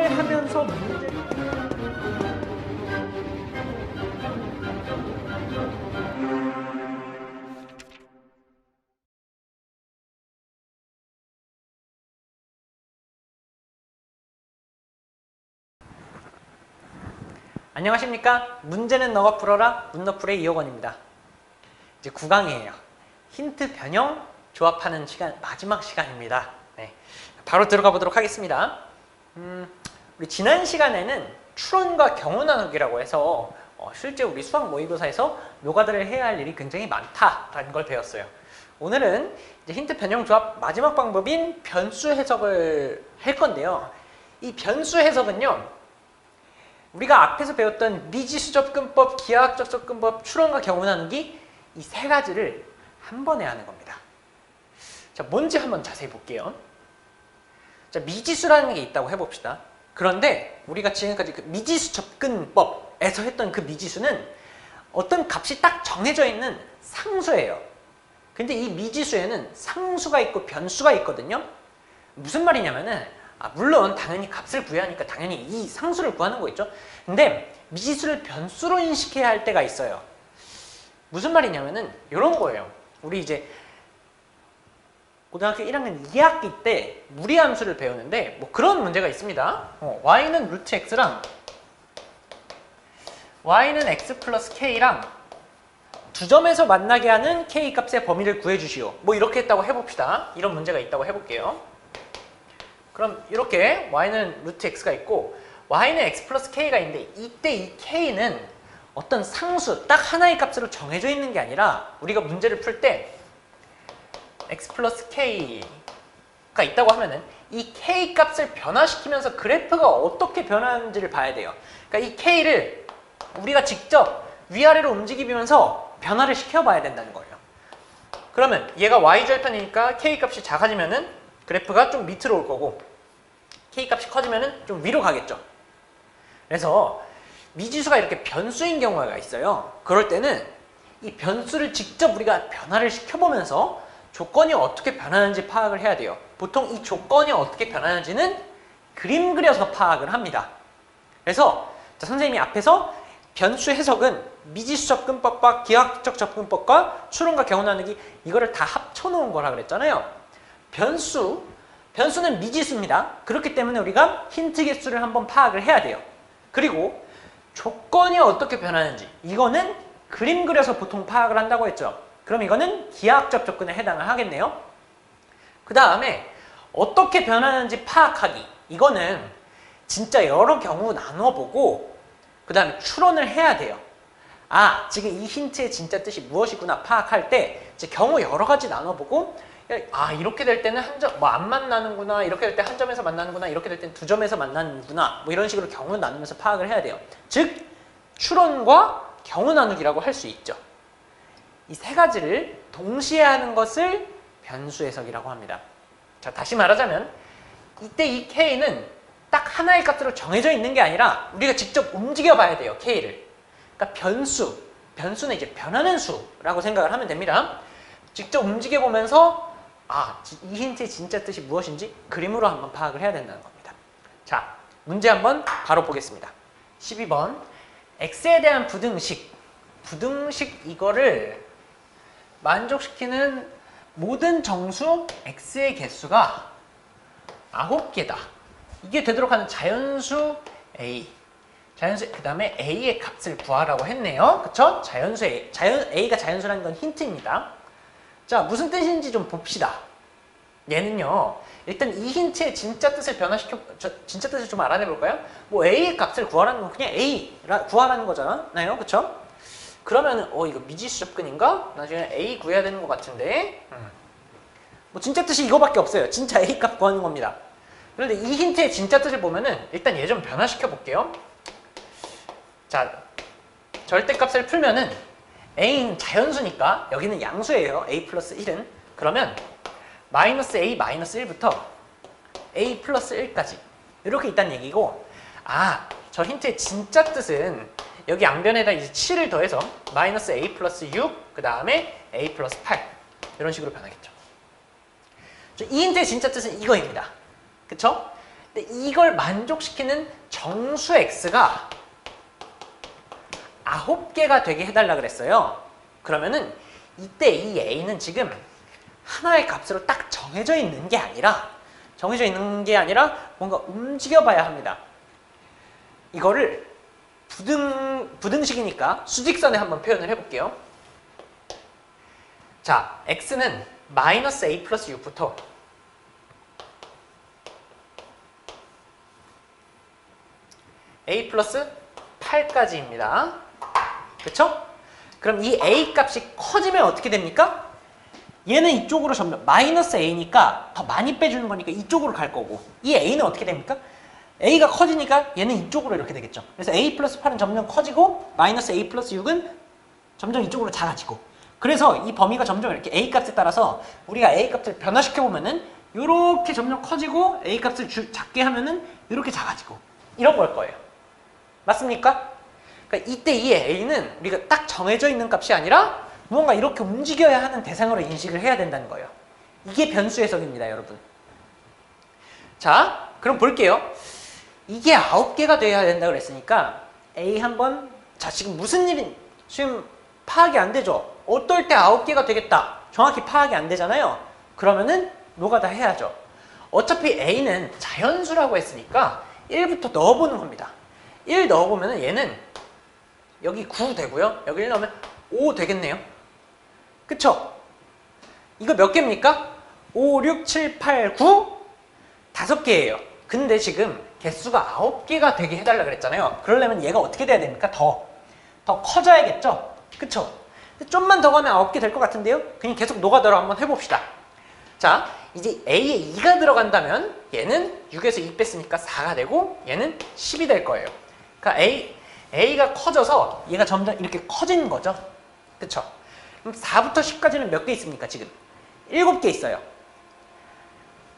추론을 하면서 문제를 안녕하십니까? 문제는 너가 풀어라 문너풀의 이호건입니다. 이제 9강이에요. 힌트 변형 조합하는 시간, 마지막 시간입니다. 네, 바로 들어가 보도록 하겠습니다. 우리 지난 시간에는 추론과 경우 나누기라고 해서 실제 우리 수학 모의고사에서 노가다를 해야 할 일이 굉장히 많다라는 걸 배웠어요. 오늘은 이제 힌트 변형 조합 마지막 방법인 변수 해석을 할 건데요. 이 변수 해석은요, 우리가 앞에서 배웠던 미지수 접근법, 기하학적 접근법, 추론과 경우 나누기 이 세 가지를 한 번에 하는 겁니다. 자, 뭔지 한번 자세히 볼게요. 자, 미지수라는 게 있다고 해봅시다. 그런데 우리가 지금까지 그 미지수 접근법에서 했던 그 미지수는 어떤 값이 딱 정해져 있는 상수예요. 근데 이 미지수에는 상수가 있고 변수가 있거든요. 무슨 말이냐면은 물론 당연히 값을 구해야 하니까 당연히 이 상수를 구하는 거 있죠. 근데 미지수를 변수로 인식해야 할 때가 있어요. 무슨 말이냐면은 이런 거예요. 우리 이제 고등학교 1학년 2학기 때 무리함수를 배우는데 뭐 그런 문제가 있습니다. y는 루트 x랑 y는 x 플러스 k랑 두 점에서 만나게 하는 k 값의 범위를 구해주시오. 뭐 이렇게 했다고 해봅시다. 이런 문제가 있다고 해볼게요. 그럼 이렇게 y는 루트 x가 있고 y는 x 플러스 k가 있는데 이때 이 k는 어떤 상수, 딱 하나의 값으로 정해져 있는 게 아니라 우리가 문제를 풀 때 x 플러스 k가 있다고 하면은 이 k 값을 변화시키면서 그래프가 어떻게 변하는지를 봐야 돼요. 그러니까 이 k를 우리가 직접 위아래로 움직이면서 변화를 시켜봐야 된다는 거예요. 그러면 얘가 y절편이니까 k 값이 작아지면은 그래프가 좀 밑으로 올 거고 k 값이 커지면은 좀 위로 가겠죠. 그래서 미지수가 이렇게 변수인 경우가 있어요. 그럴 때는 이 변수를 직접 우리가 변화를 시켜보면서 조건이 어떻게 변하는지 파악을 해야 돼요. 보통 이 조건이 어떻게 변하는지는 그림 그려서 파악을 합니다. 그래서 선생님이 앞에서 변수 해석은 미지수 접근법과 기하학적 접근법과 추론과 경우 나누기 이거를 다 합쳐놓은 거라 그랬잖아요. 변수는 미지수입니다. 그렇기 때문에 우리가 힌트 개수를 한번 파악을 해야 돼요. 그리고 조건이 어떻게 변하는지 이거는 그림 그려서 보통 파악을 한다고 했죠. 그럼 이거는 기하학적 접근에 해당을 하겠네요. 그 다음에 어떻게 변하는지 파악하기 이거는 진짜 여러 경우 나눠 보고 그 다음에 추론을 해야 돼요. 지금 이 힌트의 진짜 뜻이 무엇이구나 파악할 때 이제 경우 여러 가지 나눠보고 이렇게 될 때는 한 점, 안 만나는구나, 이렇게 될 때 한 점에서 만나는구나, 이렇게 될 때는 두 점에서 만나는구나, 뭐 이런 식으로 경우 나누면서 파악을 해야 돼요. 즉, 추론과 경우 나누기라고 할 수 있죠. 이 세 가지를 동시에 하는 것을 변수 해석이라고 합니다. 자, 다시 말하자면, 이때 이 k는 딱 하나의 값으로 정해져 있는 게 아니라 우리가 직접 움직여 봐야 돼요, k를. 그러니까 변수는 이제 변하는 수라고 생각을 하면 됩니다. 직접 움직여 보면서 이 힌트의 진짜 뜻이 무엇인지 그림으로 한번 파악을 해야 된다는 겁니다. 자, 문제 한번 바로 보겠습니다. 12번 x에 대한 부등식 이거를 만족시키는 모든 정수 x의 개수가 9개다. 이게 되도록 하는 자연수 a 그 다음에 a의 값을 구하라고 했네요. 그쵸? 자연수 a, a가 자연수라는 건 힌트입니다. 자, 무슨 뜻인지 좀 봅시다. 얘는요, 일단 이 힌트의 진짜 뜻을 진짜 뜻을 좀 알아내 볼까요? 뭐 a의 값을 구하라는 건 그냥 구하라는 거잖아요. 그쵸? 그러면 이거 미지수 접근인가? 나중에 a 구해야 되는 것 같은데. 뭐 진짜 뜻이 이거밖에 없어요. 진짜 a 값 구하는 겁니다. 그런데 이 힌트의 진짜 뜻을 보면은 일단 얘 좀 변화시켜 볼게요. 자, 절대값을 풀면은 a는 자연수니까 여기는 양수예요. a 플러스 1은. 그러면 마이너스 a 마이너스 1부터 a 플러스 1까지 이렇게 있다는 얘기고, 저 힌트의 진짜 뜻은 여기 양변에다 이제 7을 더해서 마이너스 a 플러스 6, 그 다음에 a 플러스 8 이런 식으로 변하겠죠. 이 힌트의 진짜 뜻은 이거입니다. 그쵸? 근데 이걸 만족시키는 정수 x가 9개가 되게 해달라 그랬어요. 그러면은 이때 이 a는 지금 하나의 값으로 딱 정해져 있는 게 아니라 뭔가 움직여 봐야 합니다. 이거를 부등식이니까 수직선에 한번 표현을 해볼게요. 자, x는 마이너스 a 플러스 6부터 a 플러스 8까지입니다. 그쵸? 그럼 이 a 값이 커지면 어떻게 됩니까? 얘는 이쪽으로 점점 마이너스 a니까 더 많이 빼주는 거니까 이쪽으로 갈 거고, 이 a는 어떻게 됩니까? a가 커지니까 얘는 이쪽으로 이렇게 되겠죠. 그래서 a 플러스 8은 점점 커지고 마이너스 a 플러스 6은 점점 이쪽으로 작아지고, 그래서 이 범위가 점점 이렇게 a 값에 따라서 우리가 a 값을 변화시켜 보면은 이렇게 점점 커지고 a 값을 작게 하면은 이렇게 작아지고 이런 걸 거예요. 맞습니까? 그러니까 이때 이 a는 우리가 딱 정해져 있는 값이 아니라 무언가 이렇게 움직여야 하는 대상으로 인식을 해야 된다는 거예요. 이게 변수 해석입니다, 여러분. 자, 그럼 볼게요. 이게 9개가 돼야 된다고 그랬으니까 A 한번, 자, 지금 무슨 일인, 지금 파악이 안 되죠? 어떨 때 9개가 되겠다, 정확히 파악이 안 되잖아요. 그러면은 노가다 해야죠. 어차피 A는 자연수라고 했으니까 1부터 넣어보는 겁니다. 1 넣어보면은 얘는 여기 9 되고요, 여기 1 넣으면 5 되겠네요. 그쵸? 이거 몇 개입니까? 5, 6, 7, 8, 9? 5개예요. 근데 지금 개수가 9개가 되게 해달라 그랬잖아요. 그러려면 얘가 어떻게 돼야 됩니까? 더 커져야겠죠? 그쵸? 좀만 더 가면 9개 될 것 같은데요? 그냥 계속 노가다로 한번 해봅시다. 자, 이제 A에 2가 들어간다면 얘는 6에서 2 뺐으니까 4가 되고 얘는 10이 될 거예요. 그러니까 A가 커져서 얘가 점점 이렇게 커지는 거죠. 그쵸? 그럼 4부터 10까지는 몇 개 있습니까? 지금 7개 있어요.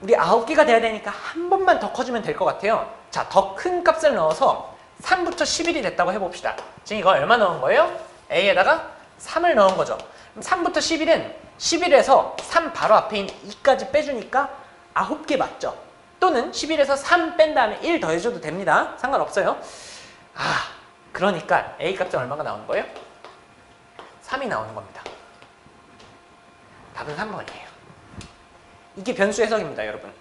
우리 9개가 돼야 되니까 한 번만 더 커지면 될 것 같아요. 자, 더 큰 값을 넣어서 3부터 11이 됐다고 해봅시다. 지금 이거 얼마 넣은 거예요? A에다가 3을 넣은 거죠. 그럼 3부터 11은 11에서 3 바로 앞에 있는 2까지 빼주니까 9개 맞죠? 또는 11에서 3 뺀 다음에 1 더해줘도 됩니다. 상관없어요. 그러니까 A 값은 얼마가 나오는 거예요? 3이 나오는 겁니다. 답은 3번이에요. 이게 변수 해석입니다, 여러분.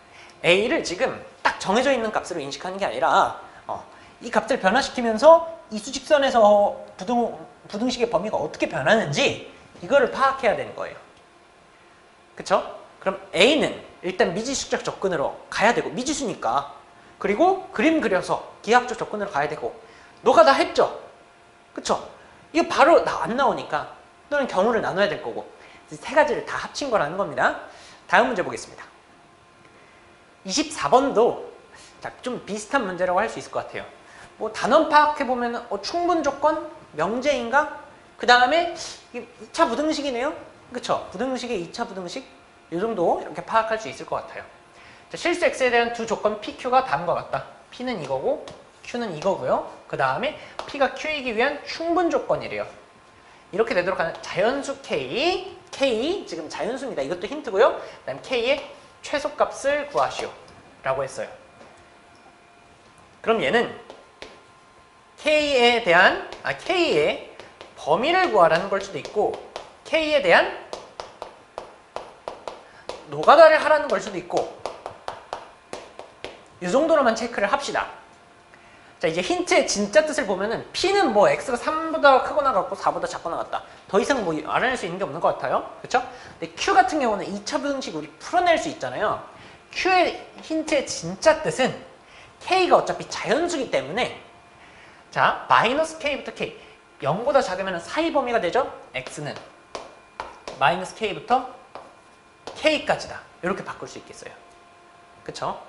A를 지금 딱 정해져 있는 값으로 인식하는 게 아니라 이 값을 변화시키면서 이 수직선에서 부등식의 범위가 어떻게 변하는지 이거를 파악해야 되는 거예요. 그쵸? 그럼 A는 일단 미지수적 접근으로 가야 되고, 미지수니까. 그리고 그림 그려서 기하학적 접근으로 가야 되고, 너가 다 했죠? 그쵸? 이거 바로 안 나오니까 너는 경우를 나눠야 될 거고, 세 가지를 다 합친 거라는 겁니다. 다음 문제 보겠습니다. 24번도 좀 비슷한 문제라고 할 수 있을 것 같아요. 뭐 단원 파악해보면 충분 조건, 명제인가? 그 다음에 2차 부등식이네요. 그쵸? 부등식의 2차 부등식? 이 정도 이렇게 파악할 수 있을 것 같아요. 자, 실수 x에 대한 두 조건 PQ가 다음과 같다. P는 이거고 Q는 이거고요. 그 다음에 P가 Q이기 위한 충분 조건이래요. 이렇게 되도록 하는 자연수 K 지금 자연수입니다. 이것도 힌트고요. 그 다음 K의 최소값을 구하시오 라고 했어요. 그럼 얘는 K의 범위를 구하라는 걸 수도 있고, K에 대한 노가다를 하라는 걸 수도 있고, 이 정도로만 체크를 합시다. 자, 이제 힌트의 진짜 뜻을 보면은 P는 뭐 X가 3보다 크거나 같고 4보다 작거나 같다. 더 이상 뭐 알아낼 수 있는 게 없는 것 같아요. 그쵸? 근데 Q 같은 경우는 2차 부등식 우리 풀어낼 수 있잖아요. Q의 힌트의 진짜 뜻은 K가 어차피 자연수기 때문에, 자, 마이너스 K부터 K, 0보다 작으면 사이 범위가 되죠? X는 마이너스 K부터 K까지다. 이렇게 바꿀 수 있겠어요. 그쵸?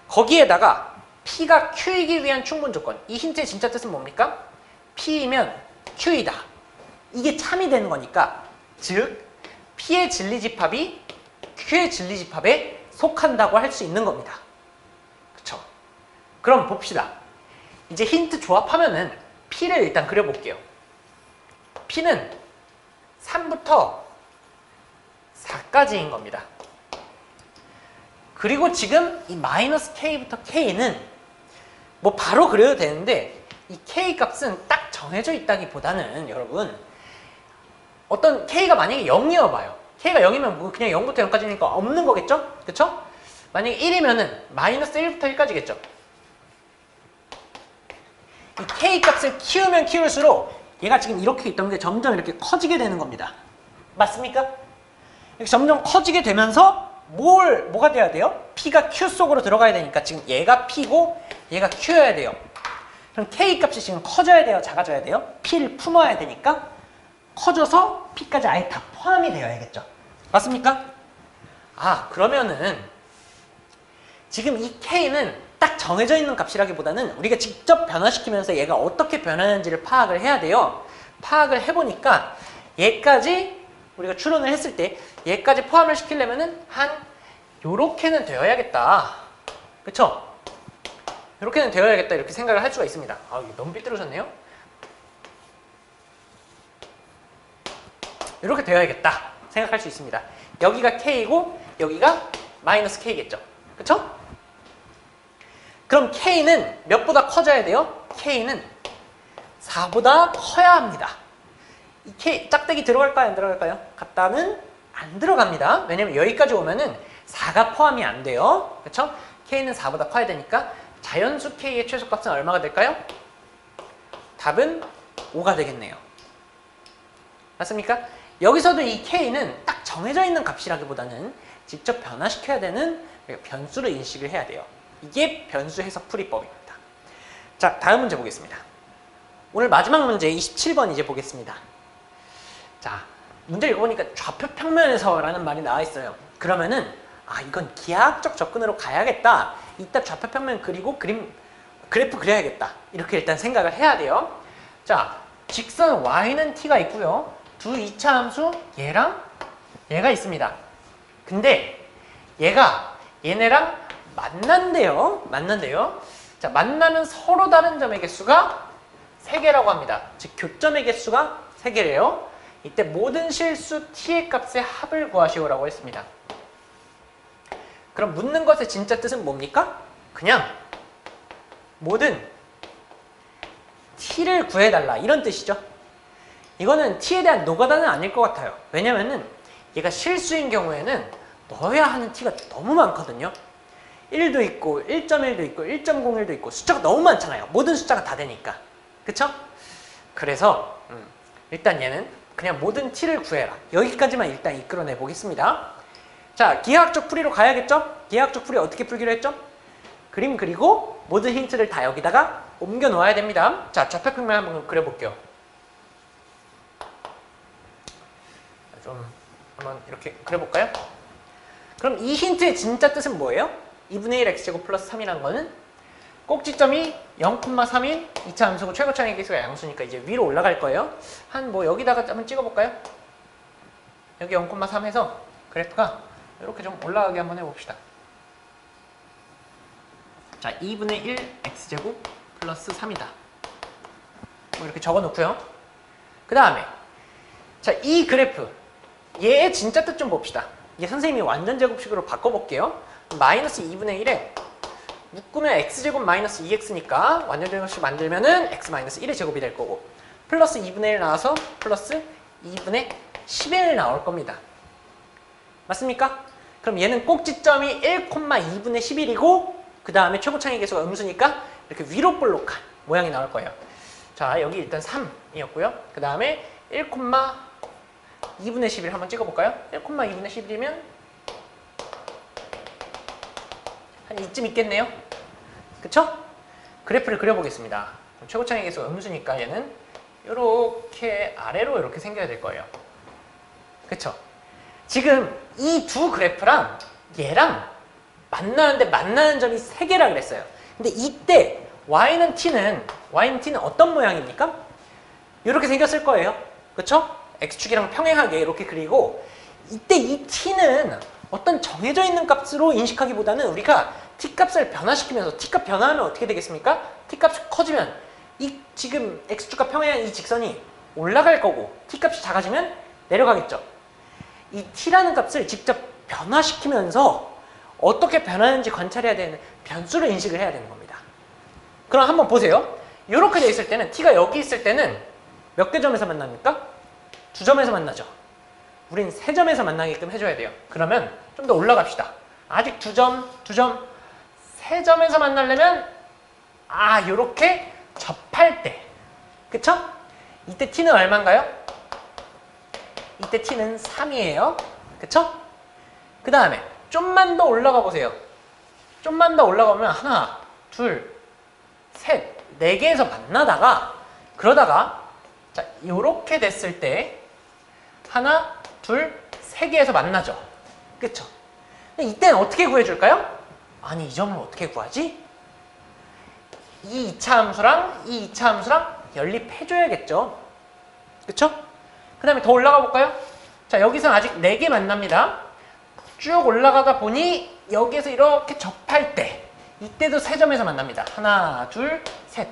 거기에다가 P가 Q이기 위한 충분 조건. 이 힌트의 진짜 뜻은 뭡니까? P이면 Q이다. 이게 참이 되는 거니까, 즉 P의 진리집합이 Q의 진리집합에 속한다고 할 수 있는 겁니다. 그쵸? 그럼 봅시다. 이제 힌트 조합하면은 P를 일단 그려볼게요. P는 3부터 4까지인 겁니다. 그리고 지금 이 마이너스 k부터 k는 뭐 바로 그려도 되는데 이 k 값은 딱 정해져 있다기보다는 여러분 어떤 k가 만약에 0이어 봐요. k가 0이면 뭐 그냥 0부터 0까지니까 없는 거겠죠? 그쵸? 만약에 1이면은 마이너스 1부터 1까지겠죠? 이 k 값을 키우면 키울수록 얘가 지금 이렇게 있던 게 점점 이렇게 커지게 되는 겁니다. 맞습니까? 이렇게 점점 커지게 되면서 뭐가 돼야 돼요? p가 q 속으로 들어가야 되니까 지금 얘가 p고 얘가 q여야 돼요. 그럼 k 값이 지금 커져야 돼요? 작아져야 돼요? p를 품어야 되니까 커져서 p까지 아예 다 포함이 되어야겠죠. 맞습니까? 아, 그러면은 지금 이 k는 딱 정해져 있는 값이라기보다는 우리가 직접 변화시키면서 얘가 어떻게 변하는지를 파악을 해야 돼요. 파악을 해보니까 얘까지 우리가 추론을 했을 때 얘까지 포함을 시키려면은 한 요렇게는 되어야겠다. 그쵸? 요렇게는 되어야겠다 이렇게 생각을 할 수가 있습니다. 아, 이게 너무 삐뚤어졌네요. 이렇게 되어야겠다 생각할 수 있습니다. 여기가 k이고 여기가 마이너스 k겠죠. 그쵸? 그럼 k는 몇보다 커져야 돼요? k는 4보다 커야 합니다. 이 k 짝대기 들어갈까요? 안 들어갈까요? 갖다는 안 들어갑니다. 왜냐면 여기까지 오면은 4가 포함이 안 돼요. 그쵸? k는 4보다 커야 되니까 자연수 k의 최소값은 얼마가 될까요? 답은 5가 되겠네요. 맞습니까? 여기서도 이 k는 딱 정해져 있는 값이라기보다는 직접 변화시켜야 되는 변수를 인식을 해야 돼요. 이게 변수 해석 풀이법입니다. 자, 다음 문제 보겠습니다. 오늘 마지막 문제 27번 이제 보겠습니다. 자, 문제 읽어보니까 좌표 평면에서 라는 말이 나와 있어요. 그러면은 아, 이건 기하학적 접근으로 가야겠다. 이따 좌표 평면 그리고 그래프 그려야겠다. 이렇게 일단 생각을 해야 돼요. 자, 직선 y는 t가 있고요. 두 2차 함수 얘랑 얘가 있습니다. 근데 얘가 얘네랑 만난대요. 자, 만나는 서로 다른 점의 개수가 3개라고 합니다. 즉 교점의 개수가 3개래요. 이때 모든 실수 t의 값의 합을 구하시오라고 했습니다. 그럼 묻는 것의 진짜 뜻은 뭡니까? 그냥 모든 t를 구해달라 이런 뜻이죠. 이거는 t에 대한 노가다는 아닐 것 같아요. 왜냐면은 얘가 실수인 경우에는 넣어야 하는 t가 너무 많거든요. 1도 있고 1.1도 있고 1.01도 있고 숫자가 너무 많잖아요. 모든 숫자가 다 되니까. 그쵸? 그래서 일단 얘는 그냥 모든 t를 구해라. 여기까지만 일단 이끌어내 보겠습니다. 자, 기하학적 풀이로 가야겠죠? 기하학적 풀이 어떻게 풀기로 했죠? 그림 그리고 모든 힌트를 다 여기다가 옮겨 놓아야 됩니다. 자, 좌표평면 한번 그려볼게요. 좀 한번 이렇게 그려볼까요? 그럼 이 힌트의 진짜 뜻은 뭐예요? 2분의 1 x제곱 플러스 3이라는 거는 꼭지점이 0,3인 2차 함수고 최고차의 개수가 양수니까 이제 위로 올라갈 거예요. 한 뭐 여기다가 한번 찍어볼까요? 여기 0,3 해서 그래프가 이렇게 좀 올라가게 한번 해봅시다. 자, 2분의 1 x제곱 플러스 3이다. 뭐 이렇게 적어놓고요. 그 다음에 자, 이 그래프 얘의 진짜 뜻 좀 봅시다. 이게 선생님이 완전 제곱식으로 바꿔볼게요. 마이너스 2분의 1에 묶으면 x제곱 마이너스 2x니까 완전 제곱식 만들면은 x 마이너스 1의 제곱이 될 거고 플러스 2분의 1 나와서 플러스 2분의 11 나올 겁니다. 맞습니까? 그럼 얘는 꼭지점이 1,2분의 11이고 그 다음에 최고차의 개수가 음수니까 이렇게 위로 볼록한 모양이 나올 거예요. 자, 여기 일단 3이었고요. 그 다음에 1,2분의 11 한번 찍어볼까요? 1,2분의 11이면 한 이쯤 있겠네요. 그쵸? 그래프를 그려보겠습니다. 최고차의 개수가 음수니까 얘는 이렇게 아래로 이렇게 생겨야 될 거예요. 그쵸? 지금 이 두 그래프랑 얘랑 만나는 점이 3개라 그랬어요. 근데 이때 y는 t는 어떤 모양입니까? 이렇게 생겼을 거예요. 그쵸? x축이랑 평행하게 이렇게 그리고 이때 이 t는 어떤 정해져 있는 값으로 인식하기보다는 우리가 t값을 변화시키면서 t값 변화하면 어떻게 되겠습니까? t값이 커지면 이 지금 x축과 평행한 이 직선이 올라갈 거고 t값이 작아지면 내려가겠죠. 이 t라는 값을 직접 변화시키면서 어떻게 변하는지 관찰해야 되는 변수를 인식을 해야 되는 겁니다. 그럼 한번 보세요. 이렇게 돼 있을 때는 t가 여기 있을 때는 몇 개 점에서 만납니까? 2점에서 만나죠. 우린 3점에서 만나게끔 해줘야 돼요. 그러면 좀 더 올라갑시다. 아직 2점, 3점에서 만나려면 요렇게 접할 때, 그쵸? 이때 t는 얼마인가요? 이때 t는 3이에요. 그쵸? 그 다음에 좀만 더 올라가 보세요. 좀만 더 올라가면 하나, 둘, 셋, 4개에서 만나다가 그러다가 자 요렇게 됐을 때 하나, 둘, 3개에서 만나죠. 그쵸? 이때는 어떻게 구해줄까요? 아니 이 점을 어떻게 구하지? 이 2차 함수랑 이 2차 함수랑 연립해줘야겠죠. 그쵸? 그 다음에 더 올라가 볼까요? 자 여기서는 아직 4개 만납니다. 쭉 올라가다 보니 여기에서 이렇게 접할 때 이때도 3점에서 만납니다. 하나, 둘, 셋.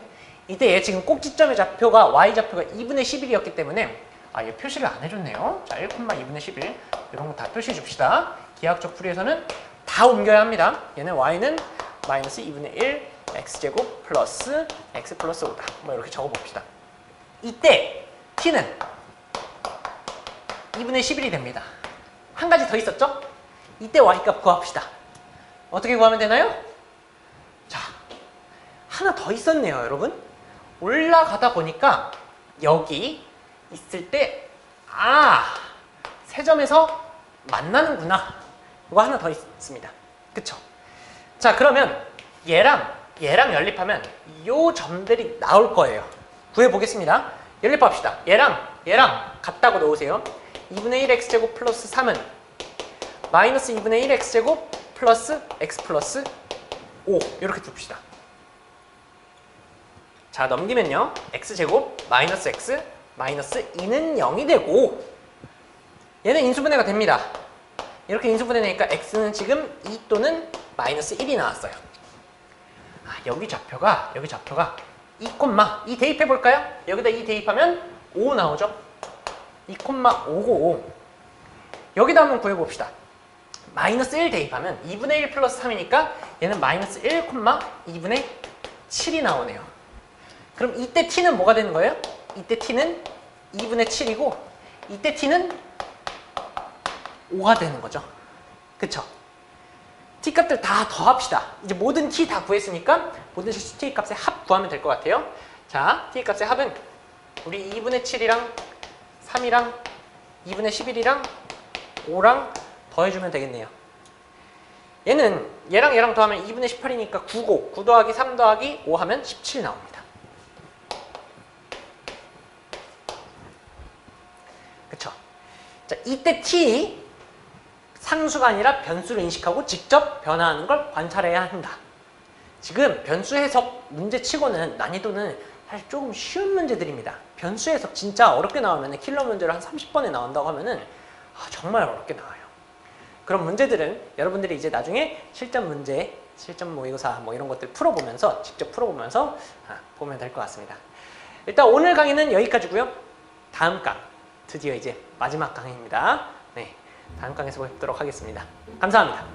이때 얘 지금 꼭지점의 좌표가 y좌표가 2분의 11이었기 때문에 얘 표시를 안 해줬네요. 자 1,2분의 11 이런 거 다 표시해 줍시다. 기하학적 풀이에서는 다 옮겨야 합니다. 얘는 y는 마이너스 2분의 1 x제곱 플러스 x 플러스 5다. 뭐 이렇게 적어봅시다. 이때 t는 2분의 11이 됩니다. 한 가지 더 있었죠? 이때 y값 구합시다. 어떻게 구하면 되나요? 자, 하나 더 있었네요, 여러분. 올라가다 보니까 여기 있을 때 3점에서 만나는구나. 이거 하나 더 있습니다. 그쵸? 자, 그러면 얘랑 연립하면 요 점들이 나올 거예요. 구해보겠습니다. 연립합시다. 얘랑 같다고 넣으세요. 2분의 1 x제곱 플러스 3은 마이너스 2분의 1 x제곱 플러스 x 플러스 5 이렇게 둡시다. 자 넘기면요. x제곱 마이너스 x 마이너스 2는 0이 되고 얘는 인수분해가 됩니다. 이렇게 인수분해되니까 x는 지금 2 또는 마이너스 1이 나왔어요. 여기 좌표가 2, 대입해볼까요? 여기다 2 대입하면 5 나오죠? 2,555 여기다 한번 구해봅시다. 마이너스 1 대입하면 2분의 1 플러스 3이니까 얘는 마이너스 1,2분의 7이 나오네요. 그럼 이때 t는 뭐가 되는 거예요? 이때 t는 2분의 7이고 이때 t는 5가 되는 거죠. 그쵸? t 값들 다 더합시다. 이제 모든 t 다 구했으니까 모든 t 값의 합 구하면 될 것 같아요. 자, t 값의 합은 우리 2분의 7이랑 3이랑 2분의 11이랑 5랑 더해주면 되겠네요. 얘랑 더하면 2분의 18이니까 9고 9 더하기 3 더하기 5 하면 17 나옵니다. 그쵸? 자, 이때 t 상수가 아니라 변수를 인식하고 직접 변화하는 걸 관찰해야 한다. 지금 변수 해석 문제 치고는 난이도는 사실 조금 쉬운 문제들입니다. 변수 해석 진짜 어렵게 나오면 킬러 문제를 한 30번에 나온다고 하면은 정말 어렵게 나와요. 그런 문제들은 여러분들이 이제 나중에 실전 문제, 실전 모의고사 뭐 이런 것들 풀어보면서 직접 풀어보면서 보면 될 것 같습니다. 일단 오늘 강의는 여기까지고요. 다음 강 드디어 이제 마지막 강의입니다. 네, 다음 강에서 뵙도록 하겠습니다. 감사합니다.